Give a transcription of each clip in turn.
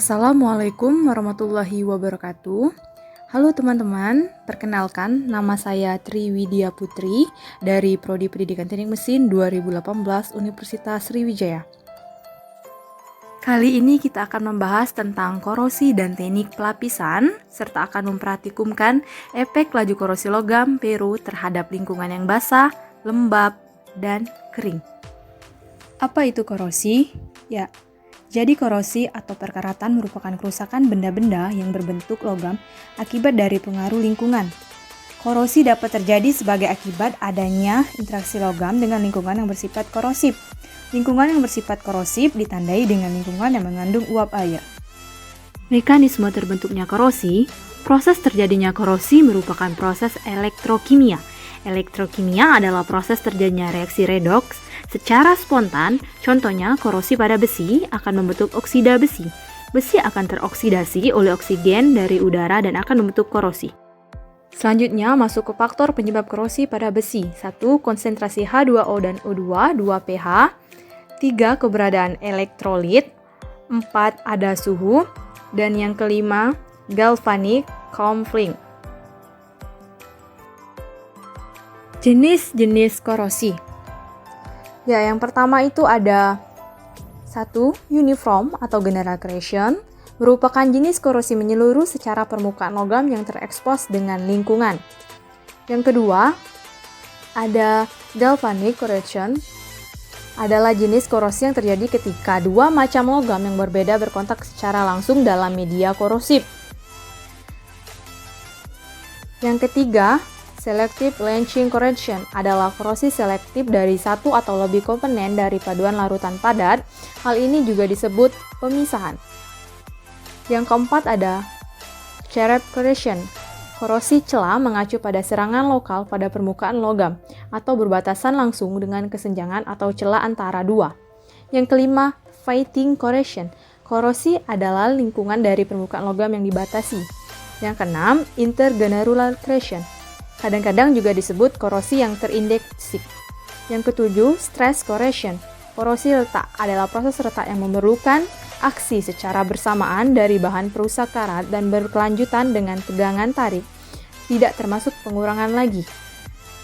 Assalamualaikum warahmatullahi wabarakatuh. Halo teman-teman, perkenalkan nama saya Tri Widya Putri dari Prodi Pendidikan Teknik Mesin 2018 Universitas Sriwijaya. Kali ini kita akan membahas tentang korosi dan teknik pelapisan, serta akan memperhatikan efek laju korosi logam Peru terhadap lingkungan yang basah, lembab, dan kering. Apa itu korosi? Ya, jadi korosi atau perkaratan merupakan kerusakan benda-benda yang berbentuk logam akibat dari pengaruh lingkungan. Korosi dapat terjadi sebagai akibat adanya interaksi logam dengan lingkungan yang bersifat korosif. Lingkungan yang bersifat korosif ditandai dengan lingkungan yang mengandung uap air. Mekanisme terbentuknya korosi. Proses terjadinya korosi merupakan proses elektrokimia. Elektrokimia adalah proses terjadinya reaksi redoks secara spontan. Contohnya, korosi pada besi akan membentuk oksida besi. Besi akan teroksidasi oleh oksigen dari udara dan akan membentuk korosi. Selanjutnya, masuk ke faktor penyebab korosi pada besi. 1. Konsentrasi H2O dan O2, 2 pH. 3. Keberadaan elektrolit. 4. Ada suhu. Dan yang kelima, galvanic conflict. Jenis-jenis korosi. Ya, yang pertama itu ada 1. Uniform atau general corrosion, merupakan jenis korosi menyeluruh secara permukaan logam yang terekspos dengan lingkungan. Yang kedua, ada galvanic corrosion, adalah jenis korosi yang terjadi ketika dua macam logam yang berbeda berkontak secara langsung dalam media korosif. Yang ketiga, selective leaching corrosion adalah korosi selektif dari satu atau lebih komponen dari paduan larutan padat. Hal ini juga disebut pemisahan. Yang keempat ada cherep corrosion, korosi celah mengacu pada serangan lokal pada permukaan logam atau berbatasan langsung dengan kesenjangan atau celah antara dua. Yang kelima, fighting corrosion, korosi adalah lingkungan dari permukaan logam yang dibatasi. Yang keenam, intergranular corrosion, kadang-kadang juga disebut korosi yang terindeksik. Yang ketujuh, stress corrosion, korosi retak adalah proses retak yang memerlukan aksi secara bersamaan dari bahan perusak karat dan berkelanjutan dengan tegangan tarik, tidak termasuk pengurangan lagi.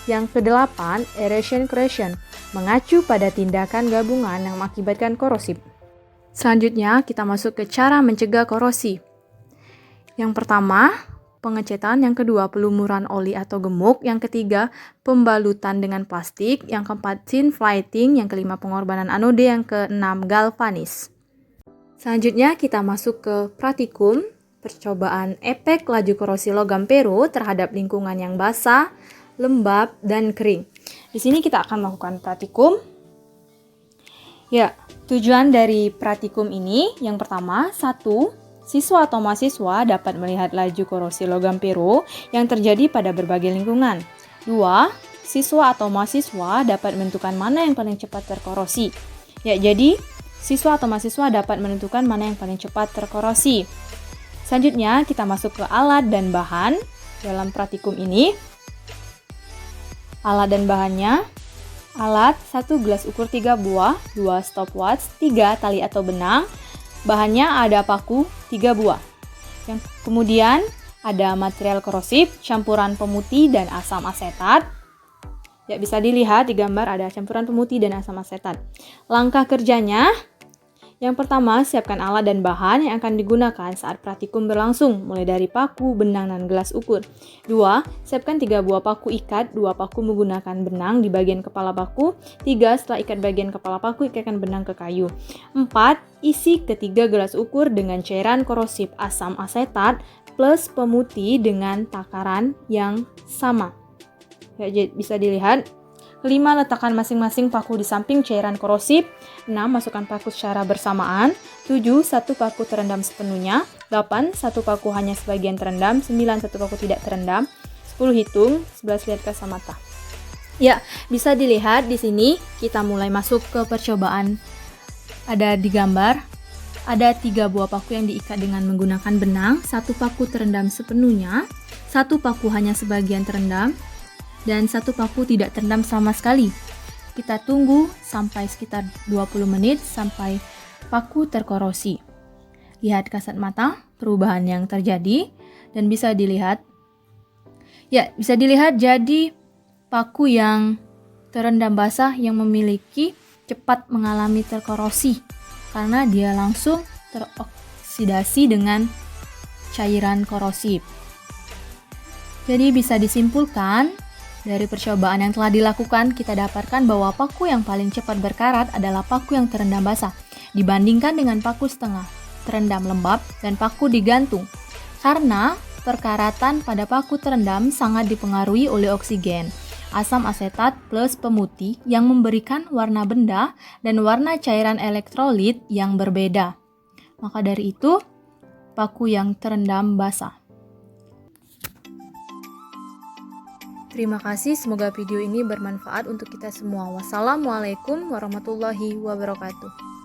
Yang kedelapan, erosion corrosion, mengacu pada tindakan gabungan yang mengakibatkan korosif. Selanjutnya, kita masuk ke cara mencegah korosi. Yang pertama, pengecetan. Yang kedua, pelumuran oli atau gemuk. Yang ketiga, pembalutan dengan plastik. Yang keempat, thin plating. Yang kelima, pengorbanan anode. Yang keenam, galvanis. Selanjutnya kita masuk ke praktikum, percobaan efek laju korosi logam Peru terhadap lingkungan yang basah, lembab, dan kering. Di sini kita akan melakukan praktikum. Ya, tujuan dari praktikum ini yang pertama, 1. Siswa atau mahasiswa dapat melihat laju korosi logam Peru yang terjadi pada berbagai lingkungan. 2. Siswa atau mahasiswa dapat menentukan mana yang paling cepat terkorosi. Ya, jadi siswa atau mahasiswa dapat menentukan mana yang paling cepat terkorosi. Selanjutnya, kita masuk ke alat dan bahan dalam praktikum ini. Alat dan bahannya, alat 1 gelas ukur 3 buah, 2 stopwatch, 3 tali atau benang. Bahannya ada paku 3 buah. Yang kemudian ada material korosif, campuran pemutih dan asam asetat. Ya, bisa dilihat di gambar ada campuran pemutih dan asam asetat. Langkah kerjanya, yang pertama, siapkan alat dan bahan yang akan digunakan saat praktikum berlangsung, mulai dari paku, benang, dan gelas ukur. 2. Siapkan 3 buah paku ikat, 2 paku menggunakan benang di bagian kepala paku. 3. Setelah ikat bagian kepala paku, ikatkan benang ke kayu. 4. Isi ketiga gelas ukur dengan cairan korosif asam asetat plus pemutih dengan takaran yang sama. Ya, bisa dilihat. 5. Letakkan masing-masing paku di samping cairan korosif. 6. Masukkan paku secara bersamaan. 7. 1 paku terendam sepenuhnya. 8. 1 paku hanya sebagian terendam. 9. 1 paku tidak terendam. 10 hitung. 11 lihat kacamata. Ya, bisa dilihat di sini kita mulai masuk ke percobaan. Ada di gambar, ada 3 buah paku yang diikat dengan menggunakan benang. 1 paku terendam sepenuhnya. 1 paku hanya sebagian terendam. Dan 1 paku tidak terendam sama sekali. Kita tunggu sampai sekitar 20 menit sampai paku terkorosi. Lihat kasat mata perubahan yang terjadi dan bisa dilihat jadi paku yang terendam basah yang memiliki cepat mengalami terkorosi karena dia langsung teroksidasi dengan cairan korosif. Jadi bisa disimpulkan dari percobaan yang telah dilakukan, kita dapatkan bahwa paku yang paling cepat berkarat adalah paku yang terendam basah dibandingkan dengan paku setengah terendam lembab dan paku digantung, karena perkaratan pada paku terendam sangat dipengaruhi oleh oksigen, asam asetat plus pemutih yang memberikan warna benda dan warna cairan elektrolit yang berbeda. Maka dari itu, paku yang terendam basah. Terima kasih, semoga video ini bermanfaat untuk kita semua. Wassalamualaikum warahmatullahi wabarakatuh.